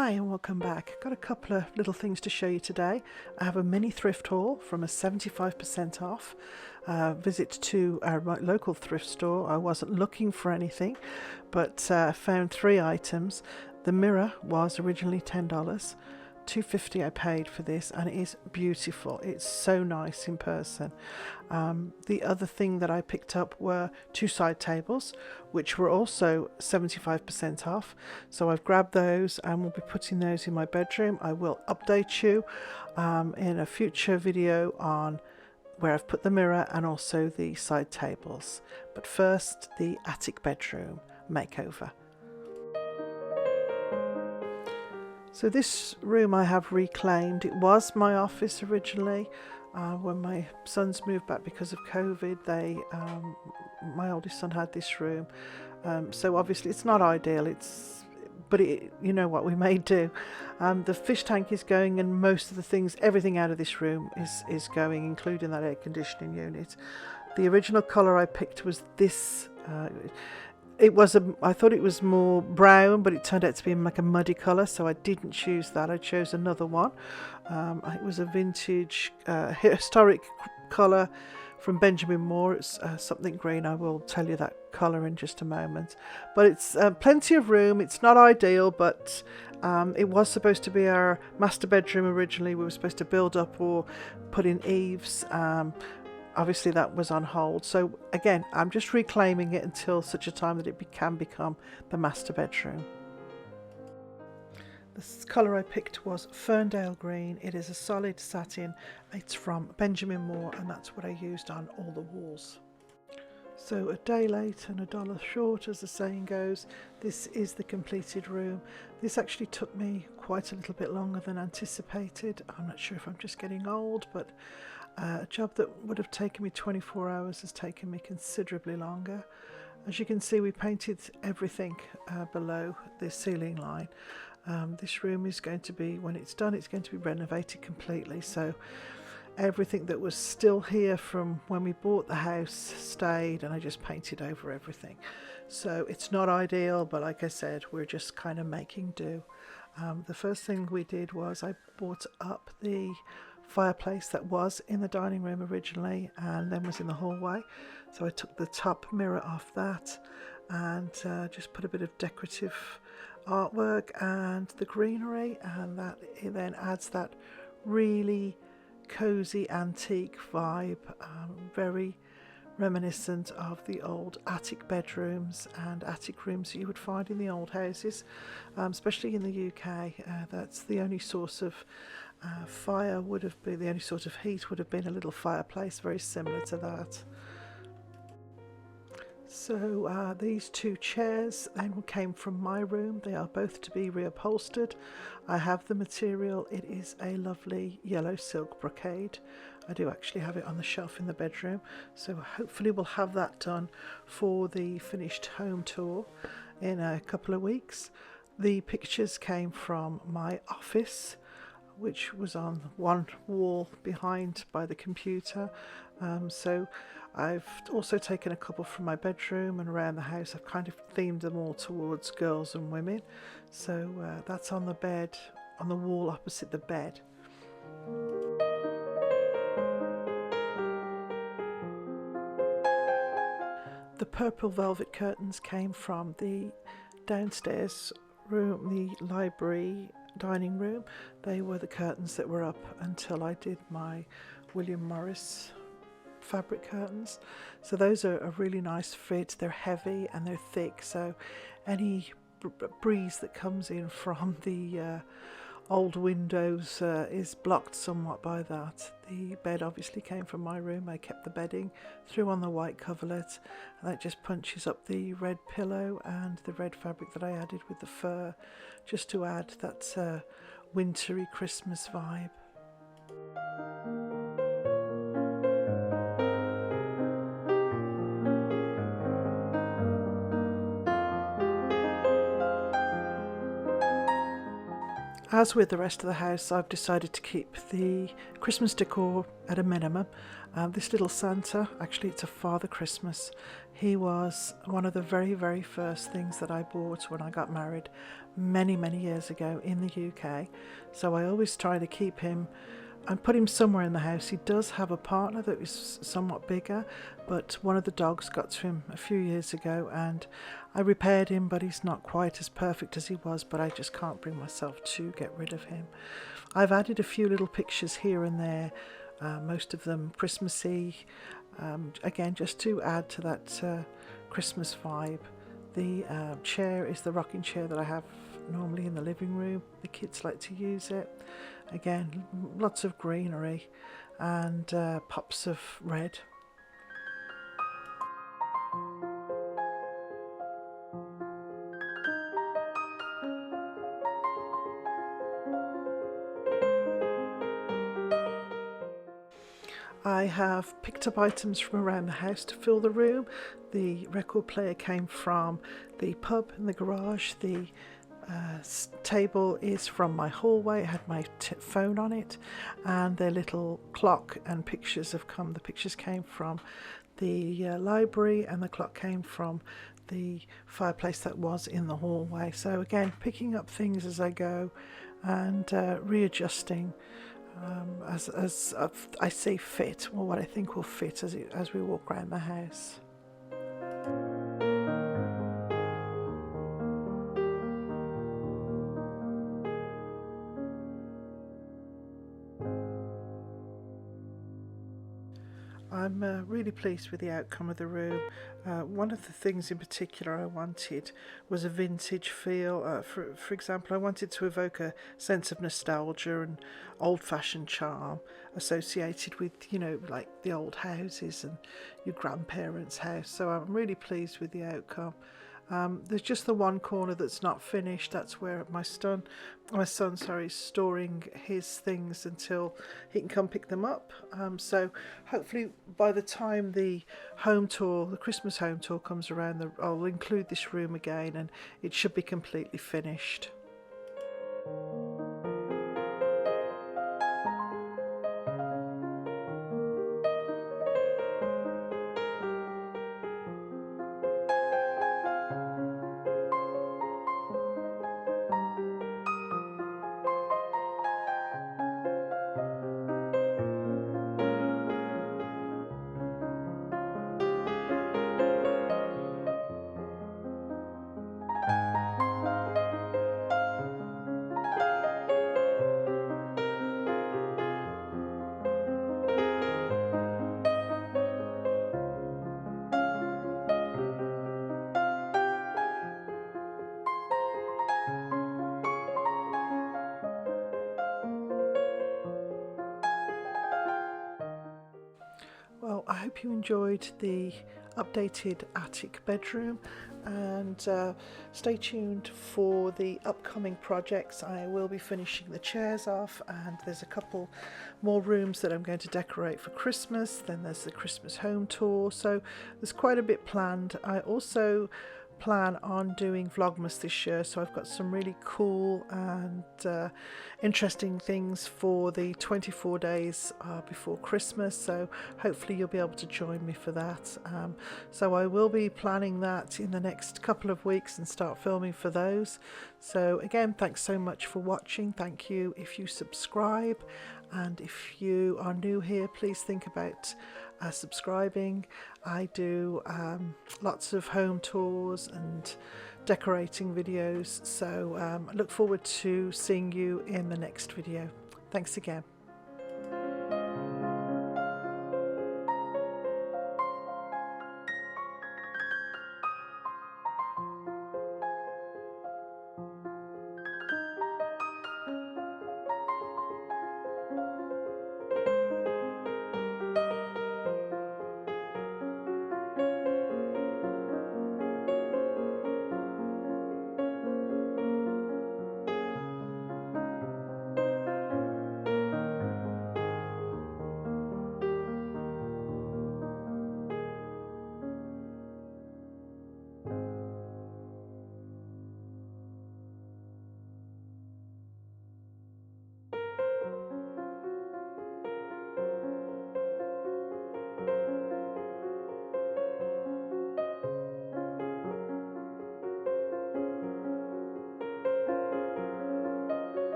Hi and welcome back. Got a couple of little things to show you today. I have a mini thrift haul from a 75% off visit to our local thrift store. I wasn't looking for anything, but found three items. The mirror was originally $10. $2.50 I paid for this, and it is beautiful. It's so nice in person. The other thing that I picked up were two side tables, which were also 75% off. So I've grabbed those and will be putting those in my bedroom. I will update you in a future video on where I've put the mirror and also the side tables. But first, the attic bedroom makeover. So this room I have reclaimed. It was my office originally. When my sons moved back because of COVID, my oldest son had this room. So obviously it's not ideal. But you know what, we may do. The fish tank is going, and most of the things, everything out of this room is going, including that air conditioning unit. The original colour I picked was this. I thought it was more brown, but it turned out to be like a muddy colour, so I didn't choose that. I chose another one. It was a vintage, historic colour from Benjamin Moore. It's something green. I will tell you that colour in just a moment. But it's plenty of room. It's not ideal, but it was supposed to be our master bedroom originally. We were supposed to build up or put in eaves. Obviously that was on hold, so again I'm just reclaiming it until such a time that it can become the master bedroom. The colour I picked was Ferndale Green. It is a solid satin. It's from Benjamin Moore, and that's what I used on all the walls. So a day late and a dollar short, as the saying goes. This is the completed room. This actually took me quite a little bit longer than anticipated. I'm not sure if I'm just getting old, but a job that would have taken me 24 hours has taken me considerably longer. As you can see, we painted everything below the ceiling line. This room is going to be, when it's done, it's going to be renovated completely. So everything that was still here from when we bought the house stayed, and I just painted over everything. So it's not ideal, but like I said, we're just kind of making do. The first thing we did was I brought up the fireplace that was in the dining room originally and then was in the hallway. So I took the top mirror off that and just put a bit of decorative artwork and the greenery, and that it then adds that really cozy antique vibe, very reminiscent of the old attic bedrooms and attic rooms that you would find in the old houses, especially in the UK. That's the only source of fire would have been, the only sort of heat would have been a little fireplace very similar to that. So these two chairs then came from my room. They are both to be reupholstered. I have the material. It is a lovely yellow silk brocade. I do actually have it on the shelf in the bedroom, so hopefully we'll have that done for the finished home tour in a couple of weeks. The pictures came from my office, which was on one wall behind by the computer. So I've also taken a couple from my bedroom and around the house. I've kind of themed them all towards girls and women. So that's on the bed, on the wall opposite the bed. The purple velvet curtains came from the downstairs room, the library dining room. They were the curtains that were up until I did my William Morris fabric curtains. So those are a really nice fit. They're heavy and they're thick, so any breeze that comes in from the old windows is blocked somewhat by that. The bed obviously came from my room. I kept the bedding, threw on the white coverlet, and that just punches up the red pillow and the red fabric that I added with the fur, just to add that wintry Christmas vibe. As with the rest of the house, I've decided to keep the Christmas decor at a minimum. This little Santa, actually it's a Father Christmas. He was one of the very first things that I bought when I got married many years ago in the UK. So I always try to keep him and put him somewhere in the house. He does have a partner that is somewhat bigger, but one of the dogs got to him a few years ago and I repaired him, but he's not quite as perfect as he was, but I just can't bring myself to get rid of him. I've added a few little pictures here and there, most of them Christmassy, again just to add to that Christmas vibe. The chair is the rocking chair that I have normally in the living room. The kids like to use it. Again, lots of greenery and pops of red. I have picked up items from around the house to fill the room. The record player came from the pub in the garage. The table is from my hallway. It had my phone on it, and their little clock and pictures have come. The pictures came from the library, and the clock came from the fireplace that was in the hallway. So again, picking up things as I go and readjusting as I see fit, or what I think will fit as we walk around the house. I'm really pleased with the outcome of the room. One of the things in particular I wanted was a vintage feel. For example, I wanted to evoke a sense of nostalgia and old-fashioned charm associated with, you know, like the old houses and your grandparents' house. So I'm really pleased with the outcome. There's just the one corner that's not finished. That's where my son, is storing his things until he can come pick them up. So hopefully by the time the home tour, the Christmas home tour comes around, I'll include this room again and it should be completely finished. Well, I hope you enjoyed the updated attic bedroom, and stay tuned for the upcoming projects. I will be finishing the chairs off, and there's a couple more rooms that I'm going to decorate for Christmas. Then there's the Christmas home tour, so there's quite a bit planned. I also plan on doing Vlogmas this year, so I've got some really cool and interesting things for the 24 days before Christmas, so hopefully you'll be able to join me for that. So I will be planning that in the next couple of weeks and start filming for those. So again, thanks so much for watching. Thank you if you subscribe, and if you are new here, please think about subscribing. I do lots of home tours and decorating videos, so I look forward to seeing you in the next video. Thanks again.